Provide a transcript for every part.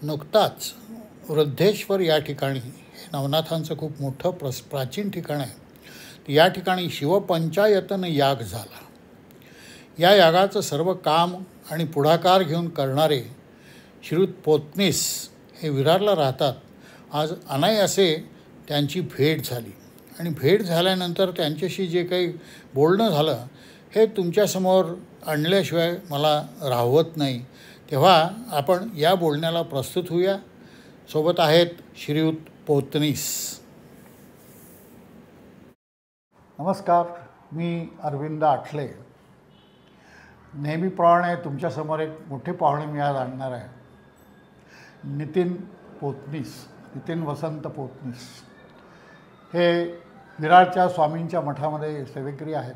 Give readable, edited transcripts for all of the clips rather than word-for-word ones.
नुकताच वृद्धेश्वर या ठिकाणी हे नवनाथांचं खूप मोठं प्राचीन ठिकाण आहे. या ठिकाणी शिवपंचायतन याग झाला. या यागाचं सर्व काम आणि पुढाकार घेऊन करणारे श्रीयुत पोतनीस हे विरारला राहतात. आज अनायासे त्यांची भेट झाली आणि भेट झाल्यानंतर त्यांच्याशी जे काही बोलणं झालं हे तुमच्यासमोर आणल्याशिवाय मला राहवत नाही. तेव्हा आपण या बोलण्याला प्रस्तुत होऊया. सोबत आहेत श्रीयुत पोतनीस. नमस्कार, मी अरविंद आठले. नेहमीप्रमाणे तुमच्यासमोर एक मोठे पाहुणे मी आज आणणार आहे. नितीन पोतनीस, नितीन वसंत पोतनीस हे विरारच्या स्वामींच्या मठामध्ये सेवेकरी आहेत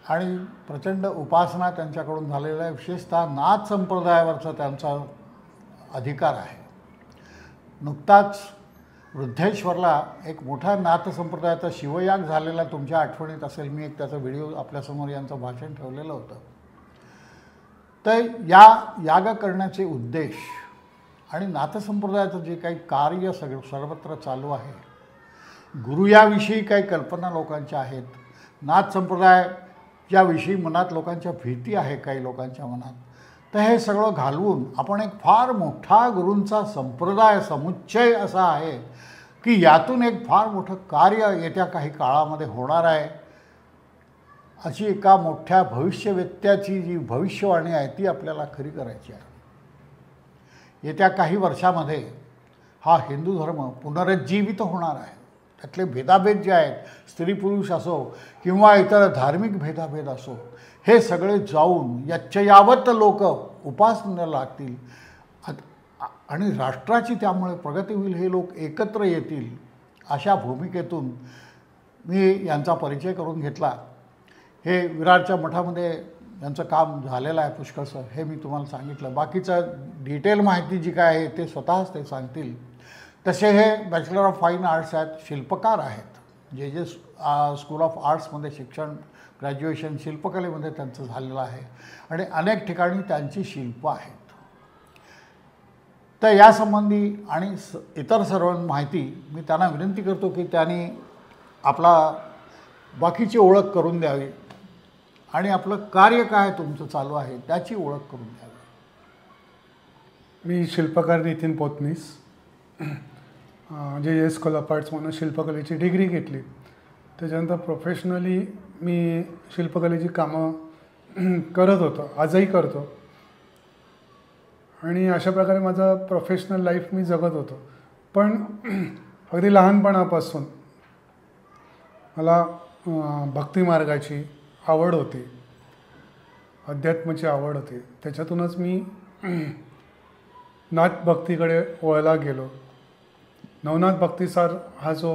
आणि प्रचंड उपासना त्यांच्याकडून झालेला आहे. विशेषतः नाथ संप्रदायावरचा त्यांचा अधिकार आहे. नुकताच वृद्धेश्वरला एक मोठा नाथ संप्रदायाचा शिवयाग झालेला तुमच्या आठवणीत असेल. मी एक त्याचा व्हिडिओ आपल्यासमोर यांचं भाषण ठेवलेलं होतं. तर या याग करण्याचे उद्देश आणि नाथ संप्रदायाचं जे काही कार्य सर्वत्र चालू आहे, गुरु याविषयी काही कल्पना लोकांच्या आहेत, नाथ संप्रदाय याविषयी मनात लोकांच्या भीती आहे काही लोकांच्या मनात, तर हे सगळं घालवून आपण एक फार मोठा गुरूंचा संप्रदाय समुच्चय असा आहे की यातून एक फार मोठं कार्य येत्या काही काळामध्ये होणार आहे. अशी एका मोठ्या भविष्यवेत्त्याची जी भविष्यवाणी आहे ती आपल्याला खरी करायची आहे. येत्या काही वर्षामध्ये हा हिंदू धर्म पुनरुज्जीवित होणार आहे. त्यातले भेदाभेद जे आहेत, स्त्री पुरुष असो किंवा इतर धार्मिक भेदाभेद असो, हे सगळे जाऊन यच्चयावत लोक उपासनेला लागतील आणि राष्ट्राची त्यामुळे प्रगती होईल. हे लोक एकत्र येतील अशा भूमिकेतून मी यांचा परिचय करून घेतला. हे विरारच्या मठामध्ये यांचं काम झालेलं आहे पुष्कळसं, हे मी तुम्हाला सांगितलं. बाकीचं डिटेल माहिती जी काय आहे ते स्वतःच ते सांगतील. तसे हे बॅचलर ऑफ फाईन आर्ट्स आहेत, शिल्पकार आहेत. जे स्कूल ऑफ आर्ट्समध्ये शिक्षण, ग्रॅज्युएशन शिल्पकलेमध्ये त्यांचं झालेलं आहे आणि अनेक ठिकाणी त्यांची शिल्प आहेत. तर यासंबंधी आणि इतर सर्व माहिती मी त्यांना विनंती करतो की त्यांनी आपला बाकीची ओळख करून द्यावी आणि आपलं कार्य काय तुमचं चालू आहे त्याची ओळख करून द्यावी. मी शिल्पकार नितीन पोतनीस, जे स्कूल ऑफ आर्ट्समधून शिल्पकलेची डिग्री घेतली. त्याच्यानंतर प्रोफेशनली मी शिल्पकलेची कामं करत होतो, आजही करतो आणि अशा प्रकारे माझं प्रोफेशनल लाईफ मी जगत होतो. पण अगदी लहानपणापासून मला भक्तिमार्गाची आवड होती, अध्यात्माची आवड होती. त्याच्यातूनच मी नाथ भक्तीकडे वळला गेलो. नवनाथ भक्तिसार हा जो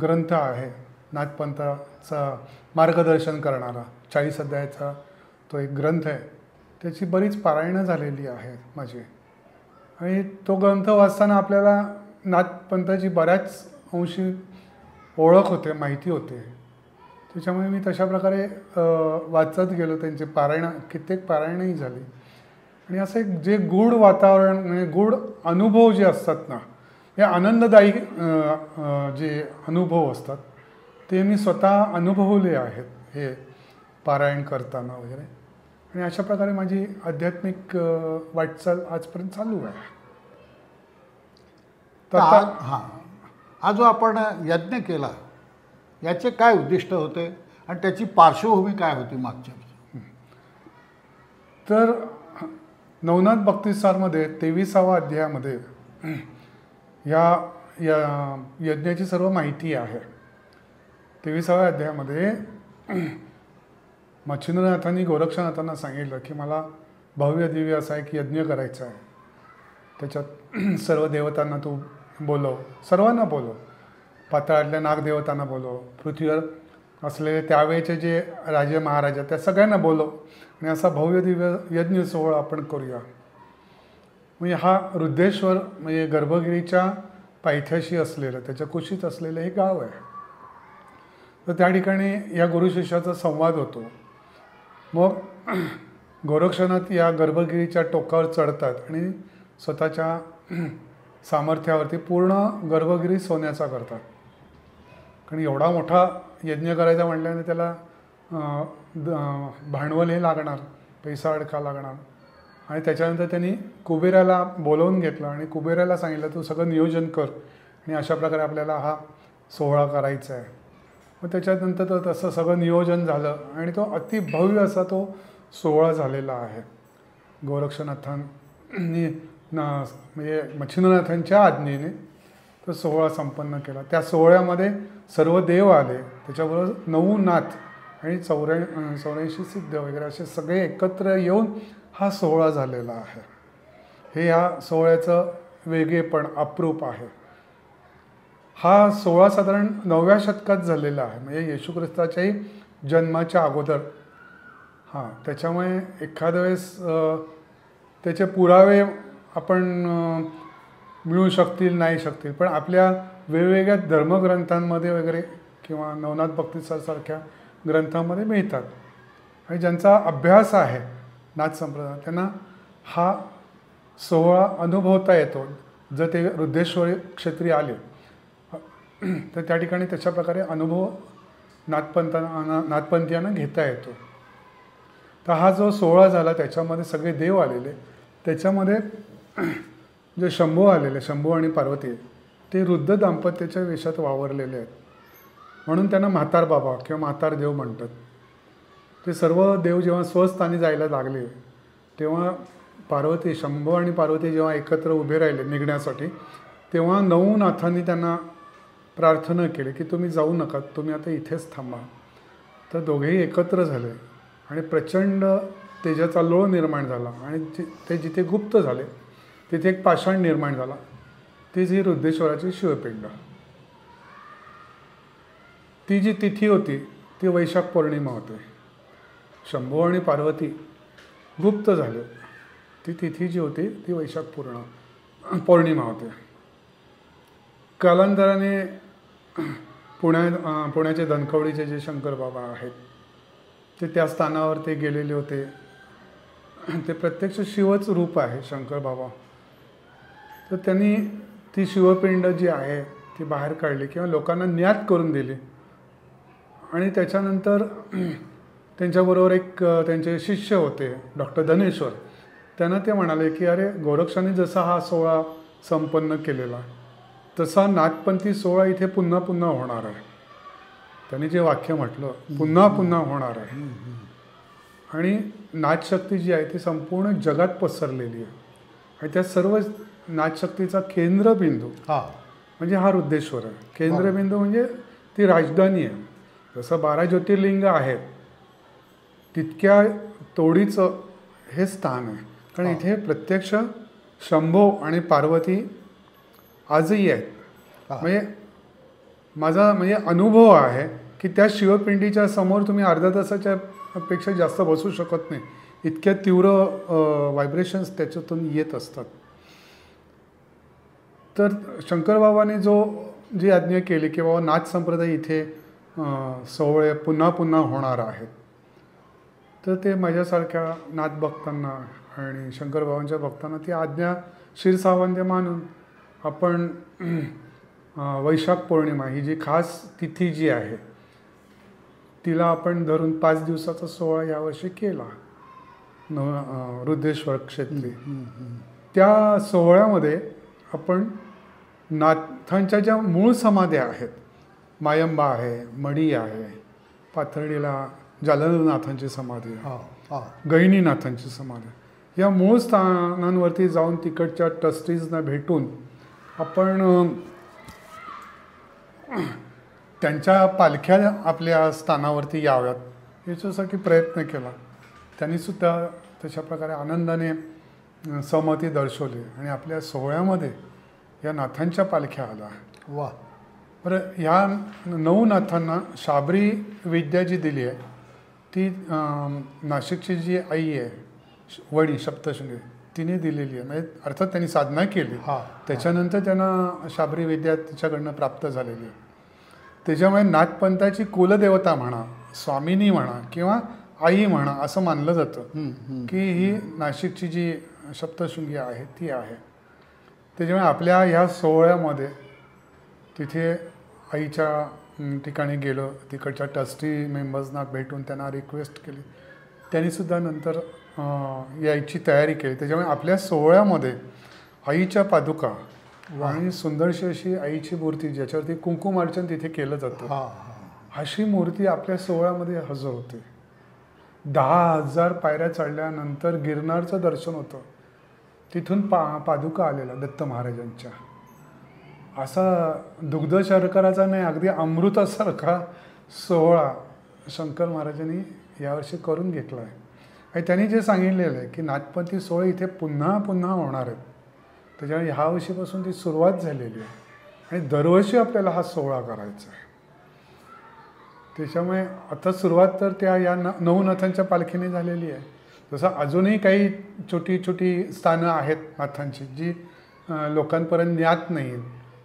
ग्रंथ आहे, नाथपंथाचा मार्गदर्शन करणारा 40 अध्यायाचा तो एक ग्रंथ आहे. त्याची बरीच पारायणं झालेली आहे माझी आणि तो ग्रंथ वाचताना आपल्याला नाथपंथाची बऱ्याच अंशी ओळख होते, माहिती होते. त्याच्यामुळे मी तशा प्रकारे वाचत गेलो. त्यांचे पारायणं, कित्येक पारायणंही झाली आणि असं एक जे गूढ वातावरण, म्हणजे गूढ अनुभव जे असतात ना, हे आनंददायी जे अनुभव असतात ते मी स्वतः अनुभवले आहेत हे पारायण करताना वगैरे. आणि अशा प्रकारे माझी आध्यात्मिक वाटचाल आजपर्यंत चालू आहे. तर हा जो आपण यज्ञ केला याचे काय उद्दिष्ट होते आणि त्याची पार्श्वभूमी काय होती मागच्या? तर नवनाथ भक्तिसारमध्ये 23व्या अध्यायामध्ये या यज्ञाची सर्व माहिती आहे. 23व्या अध्यायामध्ये मच्छिंद्रनाथांनी गोरक्षनाथांना सांगितलं की मला भव्य दिव्य असा एक यज्ञ करायचा आहे. त्याच्यात सर्व देवतांना तू बोलव, सर्वांना बोलव, पाताळातल्या नागदेवतांना बोलव, पृथ्वीवर असलेले त्यावेळेचे जे राजे महाराजा त्या सगळ्यांना बोलव आणि असा भव्य दिव्य यज्ञ सोहळा आपण करूया. म्हणजे हा वृद्धेश्वर म्हणजे गर्भगिरीच्या पायथ्याशी असलेलं, त्याच्या कुशीत असलेलं हे गाव आहे. तर त्या ठिकाणी या गुरुशिष्याचा संवाद होतो. मग गोरक्षनाथ या गर्भगिरीच्या टोकावर चढतात आणि स्वतःच्या सामर्थ्यावरती पूर्ण गर्भगिरी सोन्याचा करतात. कारण एवढा मोठा यज्ञ करायचा म्हटल्याने त्याला भांडवल हे लागणार, पैसा अडका लागणार. आणि त्याच्यानंतर त्यांनी कुबेराला बोलवून घेतलं आणि कुबेराला सांगितलं तू सगळं नियोजन कर आणि अशा प्रकारे आपल्याला हा सोहळा करायचा आहे. मग त्याच्यानंतर तर तसं सगळं नियोजन झालं आणि तो अतिभव्य असा तो सोहळा झालेला आहे. गोरक्षनाथांनी म्हणजे मच्छिंद्रनाथांच्या आज्ञेने तो सोहळा संपन्न केला. त्या सोहळ्यामध्ये सर्व देव आले, त्याच्याबरोबर 9 नाथ आणि 84 सिद्ध वगैरे असे सगळे एकत्र येऊन हा सोहळा झालेला आहे. हे ह्या सोहळ्याचं वेगळेपण अप्रूप आहे. हा सोहळा साधारण 9व्या शतकात झालेला आहे, म्हणजे येशू ख्रिस्ताच्याही जन्माच्या अगोदर. त्याच्यामुळे एखाद्या वेळेस त्याचे पुरावे आपण मिळू शकतील नाही शकतील, पण आपल्या वेगवेगळ्या धर्मग्रंथांमध्ये वगैरे किंवा नवनाथ भक्तिसारख्या ग्रंथांमध्ये मिळतात. आणि ज्यांचा अभ्यास आहे नाथ संप्रदाय त्यांना हा सोहळा अनुभवता येतो. जर ते रुद्रेश्वरी क्षेत्री आले तर त्या ठिकाणी तशा प्रकारे अनुभव नाथपंथीयांना घेता येतो. तर हा जो सोहळा झाला त्याच्यामध्ये सगळे देव आलेले, त्याच्यामध्ये जे शंभू आलेले, शंभू आणि पार्वती, ते वृद्ध दाम्पत्याच्या वेशात वावरलेले आहेत, म्हणून त्यांना म्हातार बाबा किंवा म्हातार देव म्हणतात. ते सर्व देव जेव्हा स्वस्थानी जायला लागले तेव्हा पार्वती, शंभू आणि पार्वती जेव्हा एकत्र उभे राहिले निघण्यासाठी, तेव्हा 9 नाथांनी त्यांना प्रार्थना केली की तुम्ही जाऊ नका, तुम्ही आता इथेच थांबा. तर दोघेही एकत्र झाले आणि प्रचंड तेजाचा लोळ निर्माण झाला आणि ते जिथे गुप्त झाले तिथे एक पाषाण निर्माण झाला. तीच ही रुद्रेश्वराची शिवपिंड. ती जी तिथी होती ती वैशाख पौर्णिमा होते. शंभू आणि पार्वती गुप्त झाले, ती तिथी जी होती ती वैशाख पौर्णिमा होते. कालांतराने पुण्याचे धनकवडीचे जे शंकर बाबा आहेत ते त्या स्थानावर ते गेलेले होते. ते प्रत्यक्ष शिवच रूप आहे शंकर बाबा. तर त्यांनी ती शिवपिंड जी आहे ती बाहेर काढली किंवा लोकांना ज्ञात करून दिली. आणि त्याच्यानंतर त्यांच्याबरोबर एक त्यांचे शिष्य होते डॉक्टर धनेश्वर. त्यांना ते म्हणाले की अरे, गोरक्षाने जसा हा सोहळा संपन्न केलेला तसा नाथपंथी सोहळा इथे पुन्हा पुन्हा होणार आहे. त्यांनी जे वाक्य म्हटलं, पुन्हा पुन्हा होणार आहे. आणि नाथशक्ती जी आहे ती संपूर्ण जगात पसरलेली आहे आणि त्या सर्व नाथशक्तीचा केंद्रबिंदू म्हणजे हा रुद्रेश्वर आहे. केंद्रबिंदू म्हणजे ती राजधानी आहे. जसं 12 ज्योतिर्लिंग आहे तितक्या तोडीचं हे स्थान आहे. कारण इथे प्रत्यक्ष शंभू आणि पार्वती आजही आहेत. म्हणजे माझा अनुभव आहे की त्या शिवपिंडीच्या समोर तुम्ही अर्ध्या तासाच्या पेक्षा जास्त बसू शकत नाही, इतक्या तीव्र व्हायब्रेशन्स त्याच्यातून येत असतात. तर शंकरबाबाने जी आज्ञा केली की बाबा नाथ संप्रदाय इथे सोहळे पुन्हा पुन्हा होणार आहेत, तर ते माझ्यासारख्या नाथ भक्तांना आणि शंकरबाबांच्या भक्तांना ती आज्ञा शिरसावंद्य मानून आपण वैशाख पौर्णिमा ही जी खास तिथी जी आहे तिला आपण धरून 5 दिवसाचा सोहळा यावर्षी केला रुद्रेश्वर क्षेत्री. त्या सोहळ्यामध्ये आपण नाथांच्या ज्या मूळ समाध्या आहेत, मायंबा आहे, मडी आहे, पाथर्डीला जालंधरनाथांची समाधी आहे, गहिनीनाथांची समाधी, या मूळ स्थानांवरती जाऊन तिकडच्या ट्रस्टीजना भेटून आपण त्यांच्या पालख्या आपल्या स्थानावरती याव्यात याच्यासाठी प्रयत्न केला. त्यांनीसुद्धा तशा प्रकारे आनंदाने सहमती दर्शवली आणि आपल्या सोहळ्यामध्ये या नाथांच्या पालख्या आल्या. वा. बरं, ह्या 9 नाथांना शाबरी विद्या जी दिली आहे ती नाशिकची जी आई आहे वडी सप्तशृंगी तिने दिलेली आहे. म्हणजे अर्थात त्यांनी साधना केली, त्याच्यानंतर त्यांना शाबरी विद्या तिच्याकडनं प्राप्त झालेली आहे. त्याच्यामुळे नाथपंथाची कुलदेवता म्हणा, स्वामिनी म्हणा किंवा आई म्हणा असं मानलं जातं की ही नाशिकची जी सप्तशृंगी आहे ती आहे. त्याच्यामुळे आपल्या ह्या सोहळ्यामध्ये तिथे आईच्या ठिकाणी गेलो, तिकडच्या ट्रस्टी मेंबर्सना भेटून त्यांना रिक्वेस्ट केली, त्यांनीसुद्धा नंतर यायची तयारी केली. त्याच्यामुळे आपल्या सोहळ्यामध्ये आईच्या पादुका आणि सुंदरशी अशी आईची मूर्ती ज्याच्यावरती कुंकुमार्चन तिथे केलं जातं, अशी मूर्ती आपल्या सोहळ्यामध्ये हजर होते. 10,000 पायऱ्या चढल्यानंतर गिरनारचं दर्शन होतं. तिथून पादुका आलेला दत्त महाराजांच्या. असा दुग्ध शर्कराचा नाही, अगदी अमृतासारखा सोहळा शंकर महाराजांनी यावर्षी करून घेतला आहे. आणि त्यांनी जे सांगितलेलं आहे की नाथपंथी सोहळे इथे पुन्हा पुन्हा होणार आहेत. त्याच्यामुळे ह्या वर्षीपासून ती सुरुवात झालेली आहे आणि दरवर्षी आपल्याला हा सोहळा करायचा आहे. त्याच्यामुळे आता सुरुवात तर त्या या 9 नाथांच्या पालखीने झालेली आहे. जसं अजूनही काही छोटी छोटी स्थानं आहेत नाथांची जी लोकांपर्यंत ज्ञात नाही.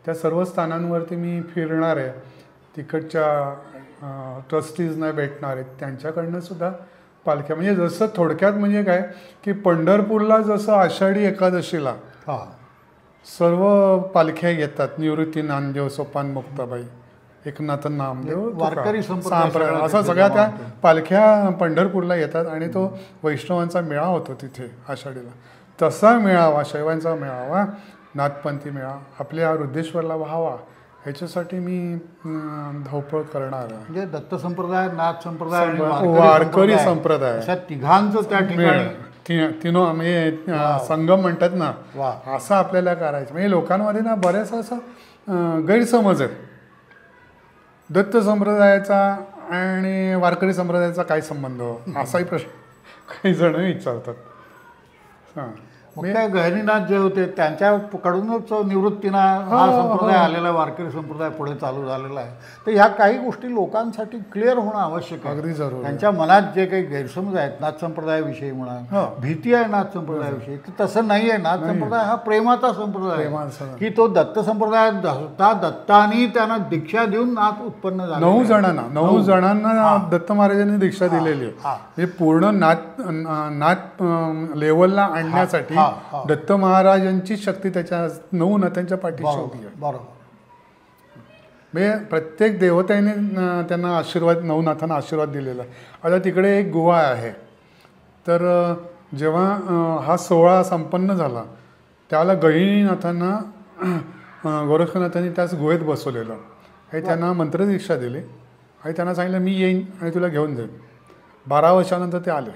त्या सर्व स्थानांवरती मी फिरणार आहे, तिकडच्या ट्रस्टीजना भेटणार आहेत, त्यांच्याकडनं सुद्धा पालख्या. म्हणजे जसं थोडक्यात म्हणजे काय की पंढरपूरला जसं आषाढी एकादशीला सर्व पालख्या येतात, निवृत्ती, नामदेव, सोपान, मुक्ताबाई, एकनाथ, नामदेव, वारकरी संप्रदाय, असं सगळ्या त्या पालख्या पंढरपूरला येतात आणि तो वैष्णवांचा मेळा होतो तिथे आषाढीला. तसा मेळावा, शैवांचा मेळावा, नाथपंथी मेळा आपल्या वृद्धेश्वरला व्हावा ह्याच्यासाठी मी धावपळ करणार आहे. म्हणजे दत्त संप्रदाय, नाथ संप्रदाय आणि वारकरी संप्रदाय अशा तिघांचं त्या ठिकाणी तिनो म्हणजे संगम म्हणतात ना, असं आपल्याला करायचं. म्हणजे लोकांमध्ये ना बऱ्याच असं गैरसमज आहे. दत्त संप्रदायाचा आणि वारकरी संप्रदायाचा काय संबंध असाही प्रश्न काही जण विचारतात. मग काय गहिनीनाथ जे होते त्यांच्याकडूनच निवृत्तीनाथ हा संप्रदाय आलेला, वारकरी संप्रदाय पुढे चालू झालेला आहे. तर ह्या काही गोष्टी लोकांसाठी क्लिअर होणं आवश्यक आहे. अगदी जरूर. त्यांच्या मनात जे काही गैरसमज आहेत नाथ संप्रदायाविषयी म्हणा, भीती आहे नाथ संप्रदायाविषयी, तसं नाही आहे. नाथ संप्रदाय हा प्रेमाचा संप्रदाय आहे की तो दत्त संप्रदायात दत्तानी त्यांना दीक्षा देऊन नाथ उत्पन्न झाला. 9 जणांना दत्त महाराजांनी दीक्षा दिलेली आहे. पूर्ण नाथ लेवलला आणण्यासाठी दत्त महाराजांची शक्ती त्याच्या 9 नाथांच्या पाठीशी होती. बरोबर. म्हणजे प्रत्येक देवताने त्यांना आशीर्वाद, 9 नाथांना आशीर्वाद दिलेला. आता तिकडे एक गुहा आहे. तर जेव्हा हा सोहळा संपन्न झाला त्यावेळेला गहिनीनाथांना गोरक्षनाथांनी त्याच गुहेत बसवलेलं आणि त्यांना मंत्रदीक्षा दिली आणि त्यांना सांगितलं मी येईन आणि तुला घेऊन जाईन. 12 वर्षानंतर ते आले.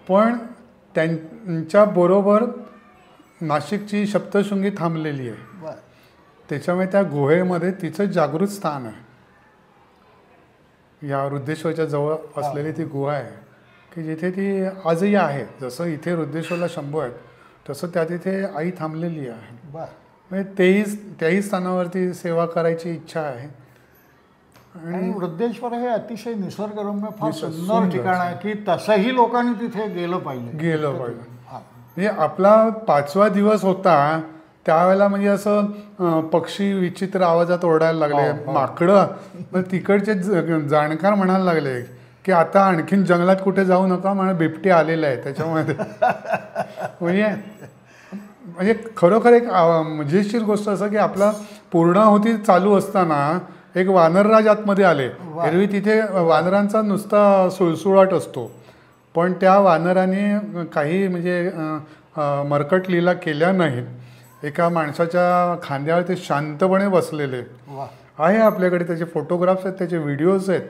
पण त्यांच्याबरोबर नाशिकची सप्तशृंगी थांबलेली आहे. त्याच्यामुळे त्या गुहेमध्ये तिचं जागृत स्थान आहे. या वृद्धेश्वरच्या जवळ असलेली ती गुहा आहे की जिथे ती आजही आहे. जसं इथे वृद्धेश्वरला शंभू आहेत तसं त्या तिथे आई थांबलेली आहे. म्हणजे त्याही स्थानावरती सेवा करायची इच्छा आहे. आणि वृद्धेश्वर हे अतिशय निसर्गरम्य फार सुंदर ठिकाण आहे की तसंही लोकांनी तिथे गेलं पाहिजे. म्हणजे आपला 5वा दिवस होता त्यावेळेला म्हणजे असं पक्षी विचित्र आवाजात ओरडायला लागले, माकडं. मग तिकडचे जाणकार म्हणायला लागले की आता आणखीन जंगलात कुठे जाऊ नका, म्हणजे बिबटे आलेले आहे त्याच्यामध्ये. म्हणजे खरोखर एक मजेशीर गोष्ट असं की आपला पूर्णाहुती चालू असताना एक वानरराज आतमध्ये आले. एरवी तिथे वानरांचा नुसता सुळसुळाट असतो, पण त्या वानराने काही म्हणजे मरकट लीला केल्या नाहीत. एका माणसाच्या खांद्यावर ते शांतपणे बसलेले आहे. आपल्याकडे त्याचे फोटोग्राफ्स आहेत, त्याचे व्हिडिओज आहेत.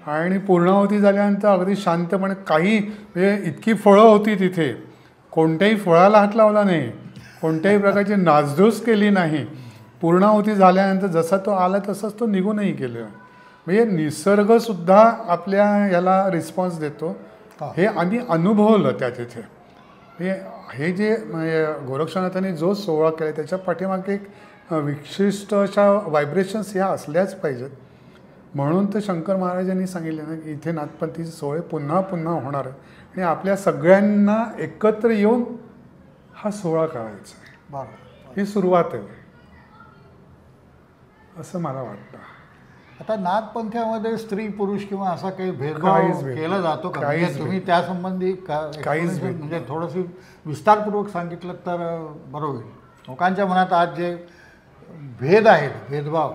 आणि पूर्णाहुती झाल्यानंतर अगदी शांतपणे काही म्हणजे इतकी फळं होती तिथे, कोणत्याही फळाला हात लावला नाही, कोणत्याही प्रकारची नासधूस केली नाही. पूर्णाहुती झाल्यानंतर जसा तो आला तसाच तो निघूनही गेला. म्हणजे निसर्गसुद्धा आपल्या याला रिस्पॉन्स देतो हे आम्ही अनुभवलं त्या तिथे. हे जे गोरक्षनाथांनी जो सोहळा केला त्याच्या पाठीमागे एक विशिष्ट अशा व्हायब्रेशन्स ह्या असल्याच पाहिजेत. म्हणून तर शंकर महाराजांनी सांगितले ना की इथे नाथपंथीचे सोहळे पुन्हा पुन्हा होणार आहे आणि आपल्या सगळ्यांना एकत्र येऊन हा सोहळा करायचा आहे. ही सुरुवात आहे असं मला वाटतं. आता नाथपंथामध्ये स्त्री पुरुष किंवा असा काही काहीच भेदभाव भेद केला जातो का? काहीच म्हणजे तुम्ही भेद. त्यासंबंधी काहीच भेद म्हणजे थोडंसं विस्तारपूर्वक सांगितलं तर बरं होईल. लोकांच्या मनात आज जे भेद आहेत, भेदभाव,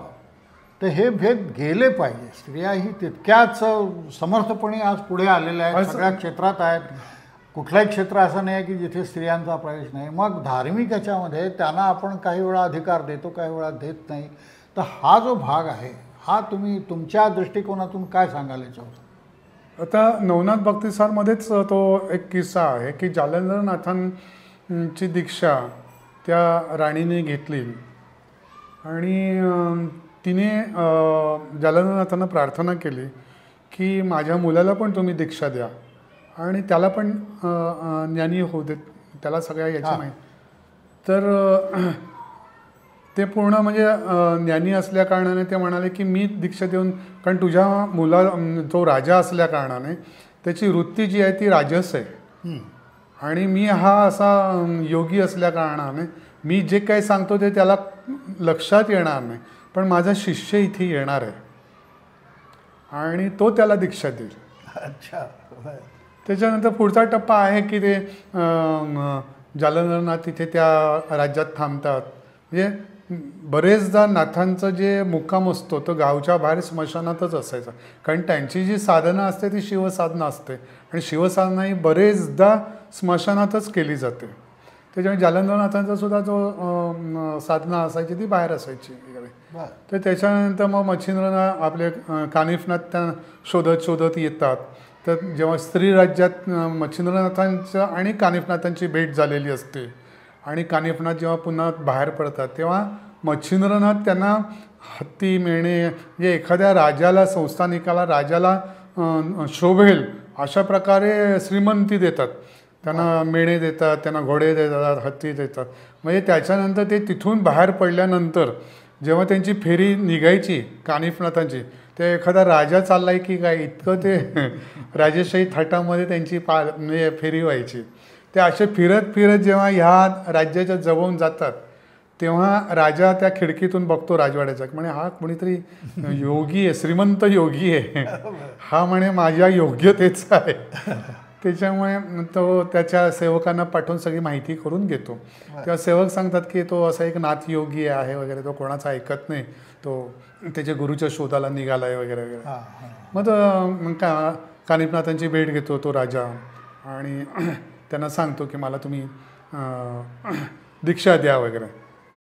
तर हे भेद गेले पाहिजे. स्त्रियाही तितक्याच समर्थपणे आज पुढे आलेल्या आहेत, सगळ्या क्षेत्रात आहेत. कुठलंही क्षेत्र असं नाही आहे की जिथे स्त्रियांचा प्रवेश नाही. मग धार्मिक ह्याच्यामध्ये त्यांना आपण काही वेळा अधिकार देतो, काही वेळा देत नाही. तर हा जो भाग आहे, हा तुम्ही तुमच्या दृष्टिकोनातून काय सांगायला याच्यावर? आता नवनाथ भक्तिसारमध्येच तो एक किस्सा आहे की जालंधरनाथांची दीक्षा त्या राणीने घेतली आणि तिने जालंधरनाथांना प्रार्थना केली की माझ्या मुलाला पण तुम्ही दीक्षा द्या आणि त्याला पण ज्ञानी होऊ देत, त्याला सगळ्या याची माहिती. तर ते पूर्ण म्हणजे ज्ञानी असल्या कारणाने ते म्हणाले की मी दीक्षा देऊन, कारण तुझ्या मुला तो राजा असल्या कारणाने त्याची वृत्ती जी आहे ती राजस आहे आणि मी हा असा योगी असल्या कारणाने मी जे काही सांगतो ते त्याला लक्षात येणार नाही, पण माझा शिष्य इथे येणार आहे आणि तो त्याला दीक्षा देईल. अच्छा. त्याच्यानंतर पुढचा टप्पा आहे की ते जालंधरनाथ तिथे त्या राज्यात थांबतात. म्हणजे बरेचदा नाथांचं जे मुक्काम असतो तो गावच्या बाहेर स्मशानातच असायचा, कारण त्यांची जी साधना असते ती शिवसाधना असते आणि शिवसाधना ही बरेचदा स्मशानातच केली जाते. त्याच्यामुळे जालंधरनाथांचा सुद्धा जो साधना असायची ती बाहेर असायची वगैरे. तर त्याच्यानंतर मग मच्छिंद्रनाथ आपले कानिफनाथ त्या शोधत शोधत येतात. तर जेव्हा स्त्री राज्यात मच्छिंद्रनाथांचं आणि कानिफनाथांची भेट झालेली असते आणि कानिफनाथ जेव्हा पुन्हा बाहेर पडतात तेव्हा मच्छिंद्रनाथ त्यांना हत्ती, मेणे, म्हणजे एखाद्या राजाला, संस्थानिकाला, राजाला शोभेल अशा प्रकारे श्रीमंती देतात. त्यांना मेणे देतात, त्यांना घोडे देतात, हत्ती देतात. म्हणजे त्याच्यानंतर ते तिथून बाहेर पडल्यानंतर जेव्हा त्यांची फेरी निघायची कानिफनाथांची, ते एखादा राजा चाललाय की काय इतकं ते राजेशाही थाटामध्ये त्यांची म्हणजे फेरी व्हायची. ते असे फिरत फिरत जेव्हा ह्या राज्याच्या जवळून जातात तेव्हा राजा त्या खिडकीतून बघतो राजवाड्याचा, म्हणे हा कोणीतरी योगी आहे, श्रीमंत योगी आहे, हा म्हणे माझ्या योग्यतेचा आहे. त्याच्यामुळे तो त्याच्या सेवकांना पाठवून सगळी माहिती करून घेतो. तेव्हा सेवक सांगतात की तो असा एक नाथ योगी आहे वगैरे, तो कोणाचा ऐकत नाही, तो त्याच्या गुरुच्या शोधाला निघाला आहे वगैरे वगैरे. मग कानिफनाथांची भेट घेतो तो राजा आणि त्यांना सांगतो की मला तुम्ही दीक्षा द्या वगैरे.